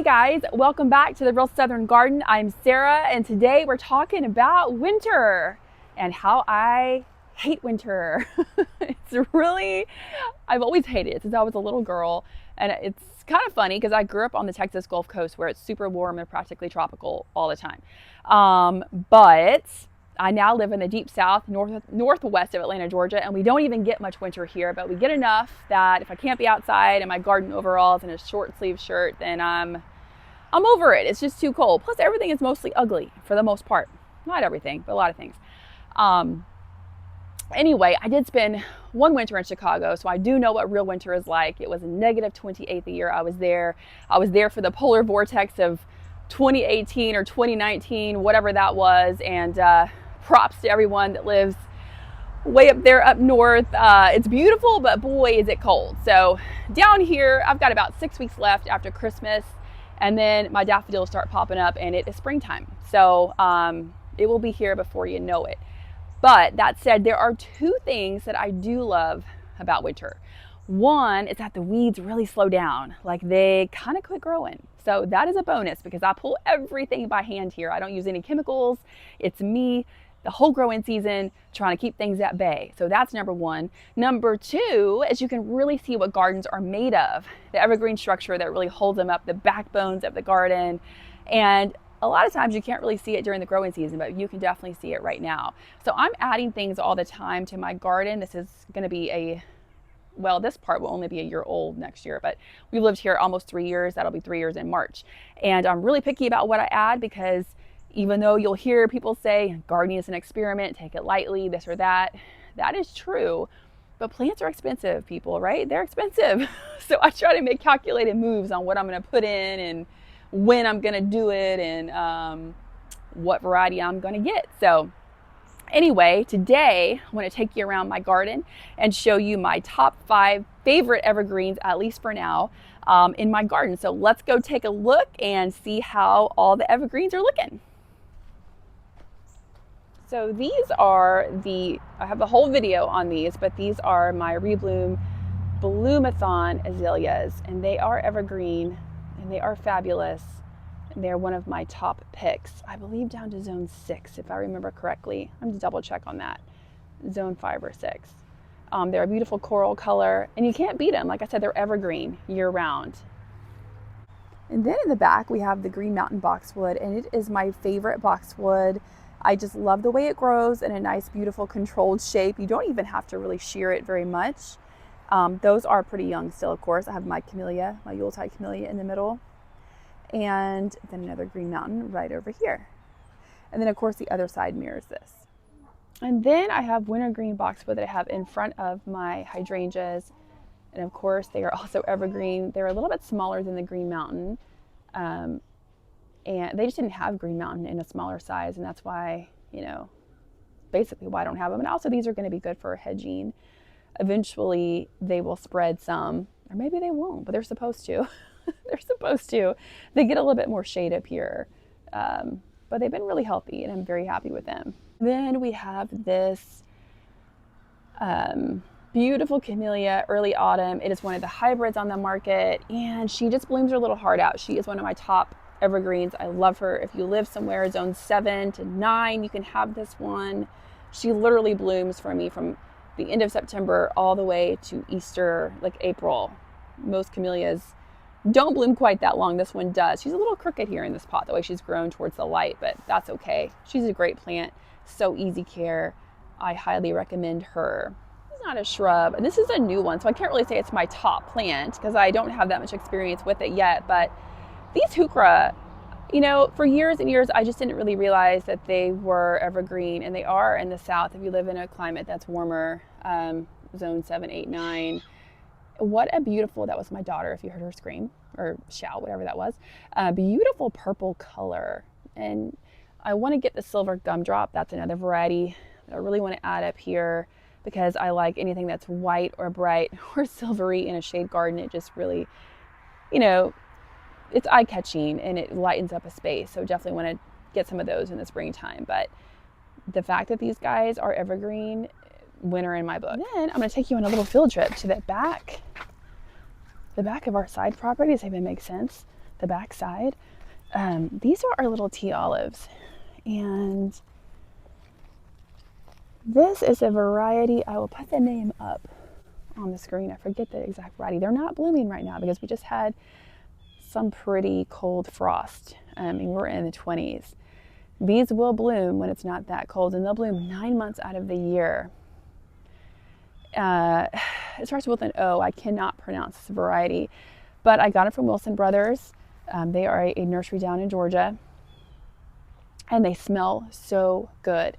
Hey guys, welcome back to the Real Southern Garden. I'm Sarah, and today we're talking about winter and how I hate winter. I've always hated it since I was a little girl, and it's kind of funny because I grew up on the Texas Gulf Coast where it's super warm and practically tropical all the time. But I now live in the deep south, northwest of Atlanta, Georgia, and we don't even get much winter here, but we get enough that if I can't be outside in my garden overalls and a short sleeve shirt, then I'm over it. It's just too cold. Plus everything is mostly ugly for the most part. Not everything, but a lot of things. Anyway, I did spend one winter in Chicago, so I do know what real winter is like. It was negative 28 the year I was there. I was there for the polar vortex of 2018 or 2019, whatever that was, and props to everyone that lives way up there up north. It's beautiful, but boy, is it cold. So down here, I've got about 6 weeks left after Christmas, and then my daffodils start popping up, and it is springtime. So it will be here before you know it. But that said, there are two things that I do love about winter. One is that the weeds really slow down, like they kind of quit growing. So that is a bonus because I pull everything by hand here. I don't use any chemicals. It's me the whole growing season trying to keep things at bay. So that's number one. Number two is you can really see what gardens are made of. The evergreen structure that really holds them up, the backbones of the garden. And a lot of times you can't really see it during the growing season, but you can definitely see it right now. So I'm adding things all the time to my garden. This is going to be this part will only be a year old next year, but we've lived here almost 3 years. That'll be 3 years in March. And I'm really picky about what I add because even though you'll hear people say gardening is an experiment, take it lightly, this or that, that is true. But plants are expensive, people, right? They're expensive. So I try to make calculated moves on what I'm going to put in and when I'm going to do it and what variety I'm going to get. So anyway, today I want to take you around my garden and show you my top 5 favorite evergreens, at least for now, in my garden. So let's go take a look and see how all the evergreens are looking. So these are I have a whole video on these, but these are my Rebloom Bloomathon azaleas, and they are evergreen, and they are fabulous. And they're one of my top picks, I believe down to zone 6, if I remember correctly. I'm going to double check on that. Zone 5 or 6. They're a beautiful coral color, and you can't beat them. Like I said, they're evergreen year round. And then in the back, we have the Green Mountain boxwood, and it is my favorite boxwood. I just love the way it grows in a nice, beautiful, controlled shape. You don't even have to really shear it very much. Those are pretty young still, of course. I have my camellia, my Yuletide camellia in the middle. And then another Green Mountain right over here. And then, of course, the other side mirrors this. And then I have wintergreen boxwood that I have in front of my hydrangeas. And, of course, they are also evergreen. They're a little bit smaller than the Green Mountain. And they just didn't have Green Mountain in a smaller size, and that's why, basically why I don't have them. And also these are going to be good for hedging. Eventually they will spread some, or maybe they won't, but they're supposed to. They're supposed to. They get a little bit more shade up here, but they've been really healthy, and I'm very happy with them. Then we have this beautiful camellia, early autumn. It is one of the hybrids on the market, and she just blooms her little heart out. She is one of my top evergreens. I love her. If you live somewhere zone 7 to 9, you can have this one. She literally blooms for me from the end of September all the way to Easter, like April. Most camellias don't bloom quite that long. This one does. She's a little crooked here in this pot, the way she's grown towards the light, but that's okay. She's a great plant. So easy care. I highly recommend her. It's not a shrub, and this is a new one, so I can't really say it's my top plant because I don't have that much experience with it yet, but these heuchera, for years and years, I just didn't really realize that they were evergreen, and they are in the south if you live in a climate that's warmer, zone 7, 8, 9. What a beautiful, that was my daughter, if you heard her scream, or shout, whatever that was. Beautiful purple color. And I want to get the silver gumdrop. That's another variety that I really want to add up here because I like anything that's white or bright or silvery in a shade garden. It just really, it's eye-catching and it lightens up a space. So definitely want to get some of those in the springtime. But the fact that these guys are evergreen, winner in my book. Then I'm going to take you on a little field trip to the back of our side property. Does that even make sense? the back side. These are our little tea olives, and this is a variety. I will put the name up on the screen. I forget the exact variety. They're not blooming right now because we just had some pretty cold frost, and we're in the 20s. These will bloom when it's not that cold, and they'll bloom 9 months out of the year. It starts with an O. I cannot pronounce this variety, but I got it from Wilson Brothers. They are a nursery down in Georgia, and they smell so good.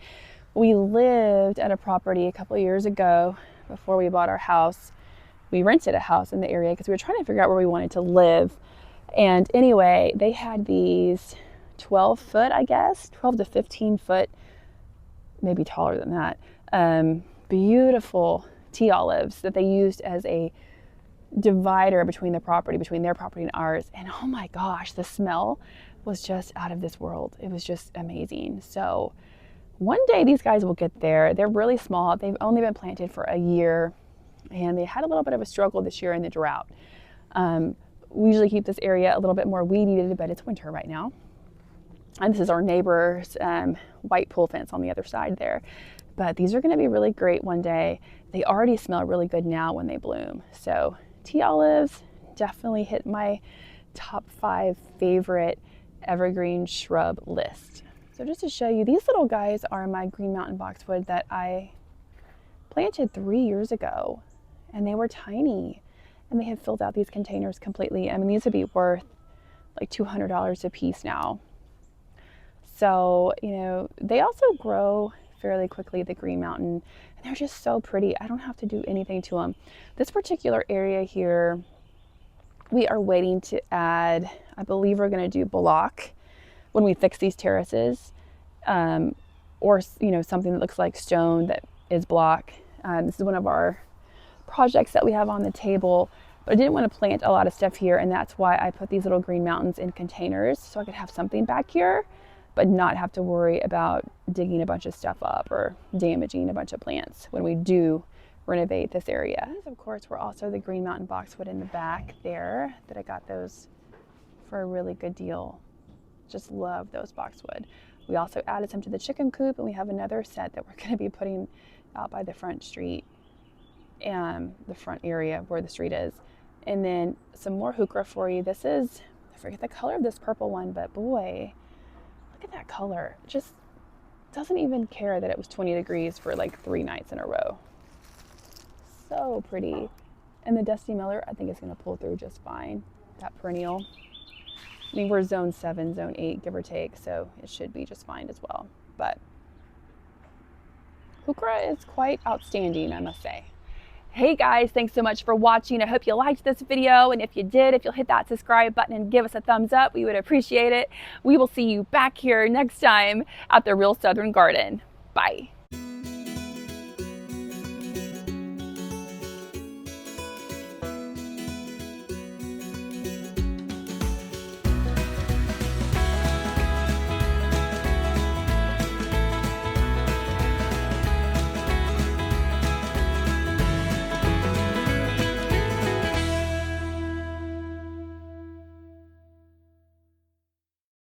We lived at a property a couple of years ago before we bought our house. We rented a house in the area because we were trying to figure out where we wanted to live. And anyway, they had these 12 foot, I guess, 12 to 15 foot, maybe taller than that, beautiful tea olives that they used as a divider between the property, between their property and ours. And oh my gosh, the smell was just out of this world. It was just amazing. So one day these guys will get there. They're really small. They've only been planted for a year, and they had a little bit of a struggle this year in the drought. We usually keep this area a little bit more weed eated, but it's winter right now. And this is our neighbor's white pool fence on the other side there. But these are going to be really great one day. They already smell really good now when they bloom. So tea olives definitely hit my top 5 favorite evergreen shrub list. So just to show you, these little guys are my Green Mountain boxwood that I planted 3 years ago, and they were tiny, and they have filled out these containers completely. I mean, these would be worth like $200 a piece now. So, you know, they also grow fairly quickly, the Green Mountain, and they're just so pretty. I don't have to do anything to them. This particular area here, we are waiting to add, I believe we're going to do block when we fix these terraces, or, you know, something that looks like stone that is block. This is one of our projects that we have on the table, but I didn't want to plant a lot of stuff here, and that's why I put these little Green Mountains in containers so I could have something back here, but not have to worry about digging a bunch of stuff up or damaging a bunch of plants when we do renovate this area. These, of course, were also the Green Mountain boxwood in the back there that I got those for a really good deal. Just love those boxwood. We also added some to the chicken coop, and we have another set that we're going to be putting out by the front street, the front area where the street is. And then some more heuchera for you. This is, I forget the color of this purple one, but boy, look at that color. It just doesn't even care that it was 20 degrees for like 3 nights in a row. So pretty. And the Dusty Miller, I think it's going to pull through just fine. That perennial. I mean, we're zone 7, zone 8, give or take, so it should be just fine as well. But heuchera is quite outstanding, I must say. Hey guys, thanks so much for watching. I hope you liked this video, and if you did, if you'll hit that subscribe button and give us a thumbs up, we would appreciate it. We will see you back here next time at the Real Southern Garden. Bye.